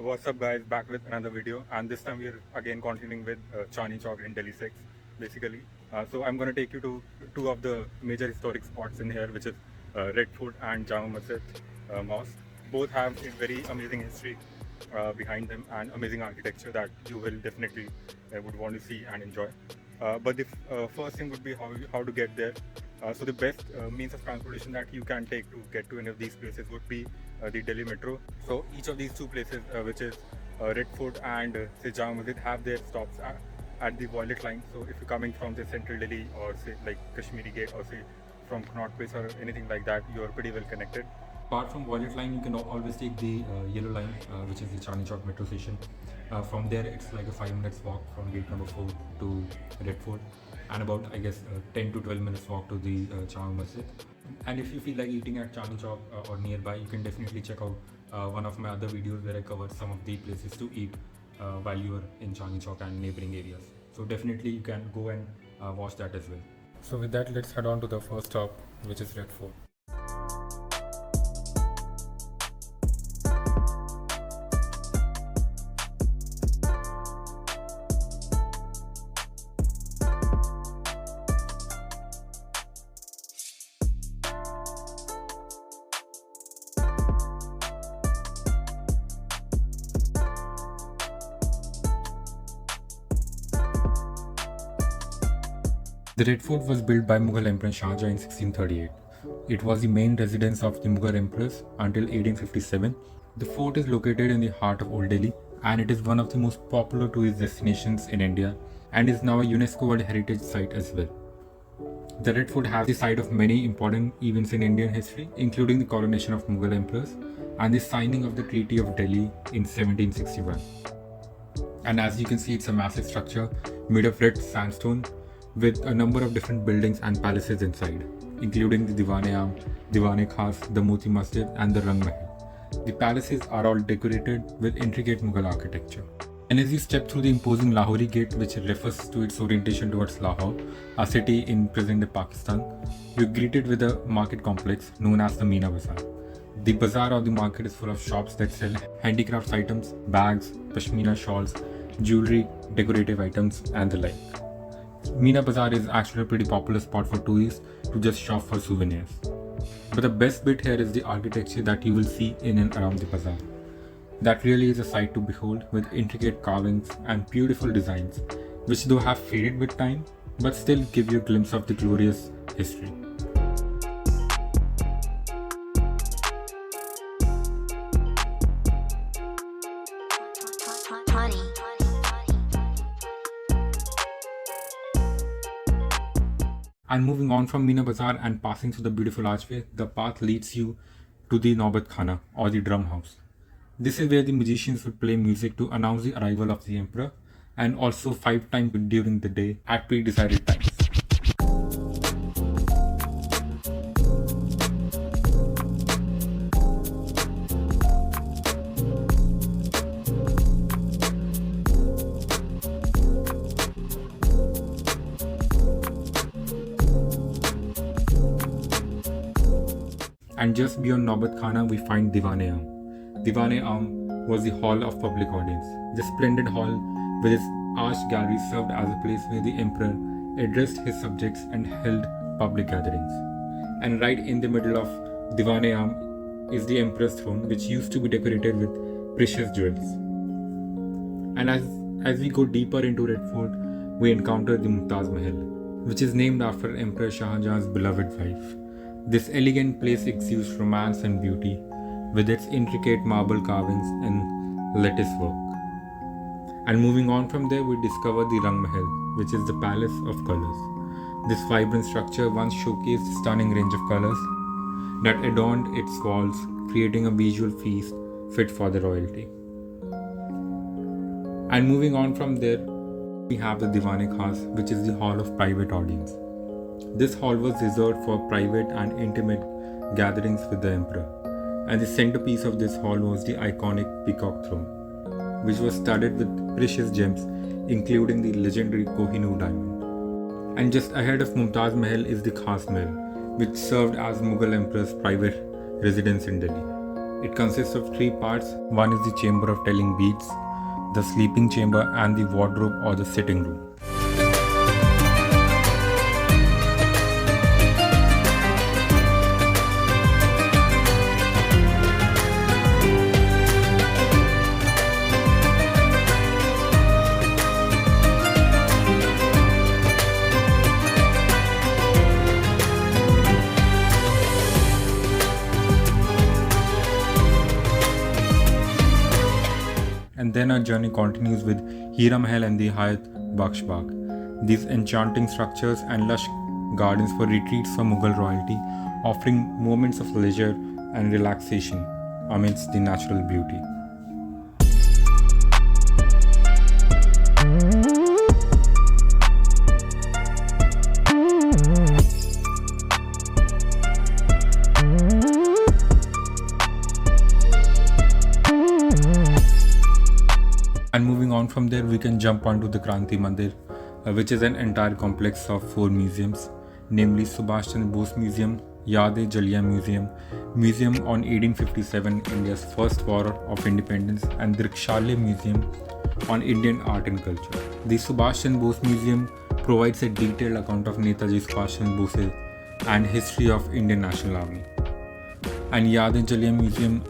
What's up guys, back with another video, and this time we're again continuing with Chandni Chowk in Delhi 6 basically. So I'm going to take you to two of the major historic spots in here, which is Red Fort and Jama Masjid Mosque. Both have a very amazing history behind them and amazing architecture that you will definitely would want to see and enjoy. But the first thing would be how to get there. So the best means of transportation that you can take to get to any of these places would be the Delhi Metro. So each of these two places, which is Red Fort and say Jama Masjid, have their stops at the Violet Line. So if you're coming from say Central Delhi or say like Kashmiri Gate or say from Connaught Place or anything like that, you're pretty well connected. Apart from Violet Line, you can always take the Yellow Line, which is the Chandni Chowk metro station. From there, it's like a 5 minutes walk from gate number 4 to Red Fort, and about I guess 10 to 12 minutes walk to the Jama Masjid. And if you feel like eating at Chandni Chowk or nearby, you can definitely check out one of my other videos where I covered some of the places to eat while you are in Chandni Chowk and neighboring areas. So definitely you can go and watch that as well. So with that, let's head on to the first stop, which is Red Fort. The Red Fort was built by Mughal Emperor Shah Jahan in 1638. It was the main residence of the Mughal emperors until 1857. The fort is located in the heart of Old Delhi, and it is one of the most popular tourist destinations in India and is now a UNESCO World Heritage Site as well. The Red Fort has the site of many important events in Indian history, including the coronation of Mughal emperors and the signing of the Treaty of Delhi in 1761. And as you can see, it's a massive structure made of red sandstone with a number of different buildings and palaces inside, including the Diwan-e-Aam, Diwan-e-Khas, the Moti Masjid and the Rang Mahal. The palaces are all decorated with intricate Mughal architecture. And as you step through the imposing Lahori gate, which refers to its orientation towards Lahore, a city in present-day Pakistan, you're greeted with a market complex known as the Meena Bazaar. The bazaar or the market is full of shops that sell handicrafts items, bags, pashmina shawls, jewelry, decorative items and the like. Meena Bazaar is actually a pretty popular spot for tourists to just shop for souvenirs. But the best bit here is the architecture that you will see in and around the bazaar. That really is a sight to behold, with intricate carvings and beautiful designs, which though have faded with time, but still give you a glimpse of the glorious history. And moving on from Meena Bazaar and passing through the beautiful archway, the path leads you to the Naubat Khana or the drum house. This is where the musicians would play music to announce the arrival of the emperor, and also 5 times during the day at pre-decided times. And just beyond Naubat Khana, we find Diwan-e-Aam. Diwan-e-Aam was the hall of public audience. The splendid hall with its arched gallery served as a place where the emperor addressed his subjects and held public gatherings. And right in the middle of Diwan-e-Aam is the emperor's throne, which used to be decorated with precious jewels. And as we go deeper into Red Fort, we encounter the Mumtaz Mahal, which is named after Emperor Shah Jahan's beloved wife. This elegant place exudes romance and beauty, with its intricate marble carvings and lattice work. And moving on from there, we discover the Rang Mahal, which is the palace of colors. This vibrant structure once showcased a stunning range of colors that adorned its walls, creating a visual feast fit for the royalty. And moving on from there, we have the Diwan-e-Khas, which is the hall of private audience. This hall was reserved for private and intimate gatherings with the emperor, and the centerpiece of this hall was the iconic peacock throne, which was studded with precious gems, including the legendary Kohinoor diamond. And just ahead of Mumtaz Mahal is the Khas Mahal, which served as Mughal emperor's private residence in Delhi. It consists of three parts. One is the chamber of telling beads, the sleeping chamber, and the wardrobe or the sitting room. And then our journey continues with Hira Mahal and the Hayat Bakhsh Bagh. These enchanting structures and lush gardens for retreats for Mughal royalty, offering moments of leisure and relaxation amidst the natural beauty. And moving on from there, we can jump onto the Kranti Mandir, which is an entire complex of 4 museums, namely Subhash Chandra Bose Museum, Yad-e-Jalia Museum, Museum on 1857, India's first war of independence, and the Rikshalaya Museum on Indian art and culture. The Subhash Chandra Bose Museum provides a detailed account of Netaji Subhash Chandra Bose and history of Indian National Army. And Yad-e-Jalia Museum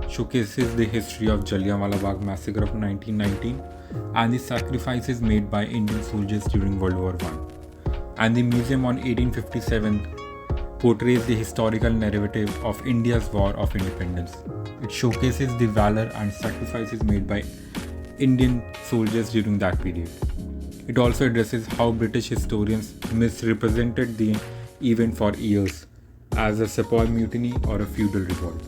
showcases the history of Jallianwala Bagh massacre of 1919 and the sacrifices made by Indian soldiers during World War I. And the museum on 1857 portrays the historical narrative of India's war of independence. It showcases the valor and sacrifices made by Indian soldiers during that period. It also addresses how British historians misrepresented the event for years as a sepoy mutiny or a feudal revolt.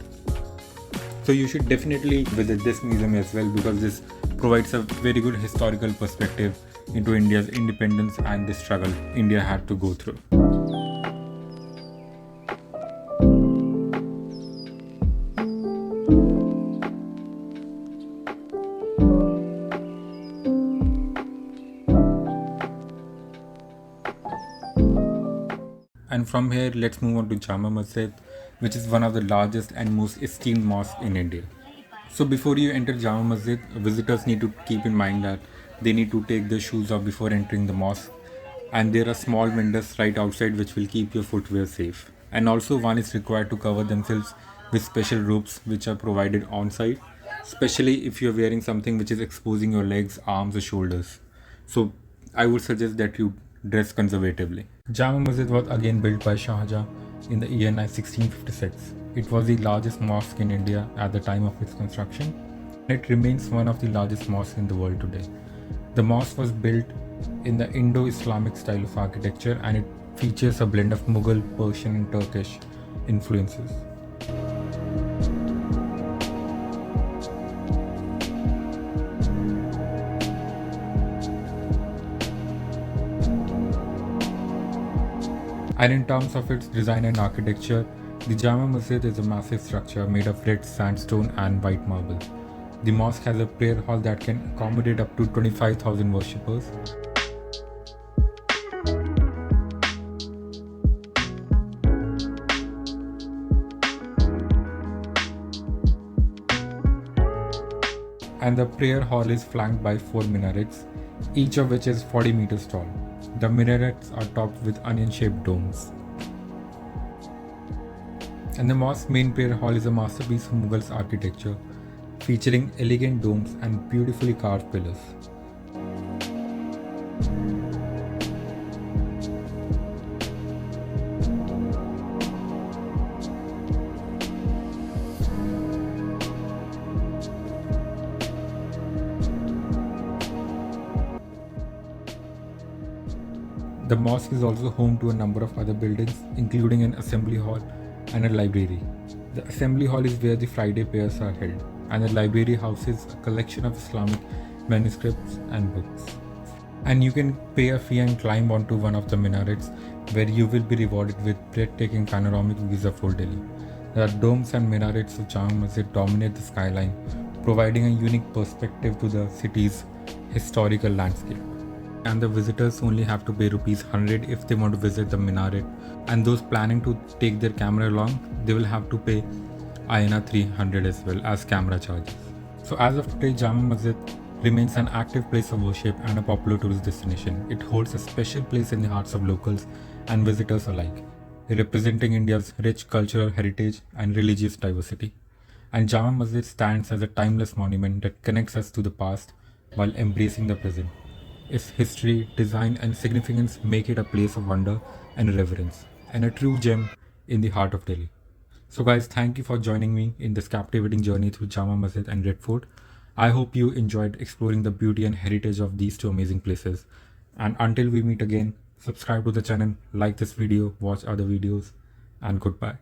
So you should definitely visit this museum as well, because this provides a very good historical perspective into India's independence and the struggle India had to go through. And from here, let's move on to Jama Masjid, which is one of the largest and most esteemed mosques in India. So before you enter Jama Masjid, visitors need to keep in mind that they need to take their shoes off before entering the mosque, and there are small vendors right outside which will keep your footwear safe. And also one is required to cover themselves with special robes which are provided on site, especially if you are wearing something which is exposing your legs, arms or shoulders. So I would suggest that you dress conservatively. Jama Masjid was again built by Shah Jahan in the year 1656. It was the largest mosque in India at the time of its construction. It remains one of the largest mosques in the world today. The mosque was built in the Indo-Islamic style of architecture, and it features a blend of Mughal, Persian and Turkish influences. And in terms of its design and architecture, the Jama Masjid is a massive structure made of red sandstone and white marble. The mosque has a prayer hall that can accommodate up to 25,000 worshippers. And the prayer hall is flanked by 4 minarets, each of which is 40 meters tall. The minarets are topped with onion-shaped domes. And the mosque's main prayer hall is a masterpiece of Mughal architecture, featuring elegant domes and beautifully carved pillars. The mosque is also home to a number of other buildings, including an assembly hall and a library. The assembly hall is where the Friday prayers are held, and the library houses a collection of Islamic manuscripts and books. And you can pay a fee and climb onto one of the minarets, where you will be rewarded with breathtaking panoramic views of Old Delhi. The domes and minarets of Jama Masjid dominate the skyline, providing a unique perspective to the city's historical landscape. And the visitors only have to pay ₹100 if they want to visit the minaret, and those planning to take their camera along, they will have to pay INR 300 as well as camera charges. So as of today, Jama Masjid remains an active place of worship and a popular tourist destination. It holds a special place in the hearts of locals and visitors alike, representing India's rich cultural heritage and religious diversity. And Jama Masjid stands as a timeless monument that connects us to the past while embracing the present. Its history, design, and significance make it a place of wonder and reverence, and a true gem in the heart of Delhi. So, guys, thank you for joining me in this captivating journey through Jama Masjid and Red Fort. I hope you enjoyed exploring the beauty and heritage of these two amazing places. And until we meet again, subscribe to the channel, like this video, watch other videos, and goodbye.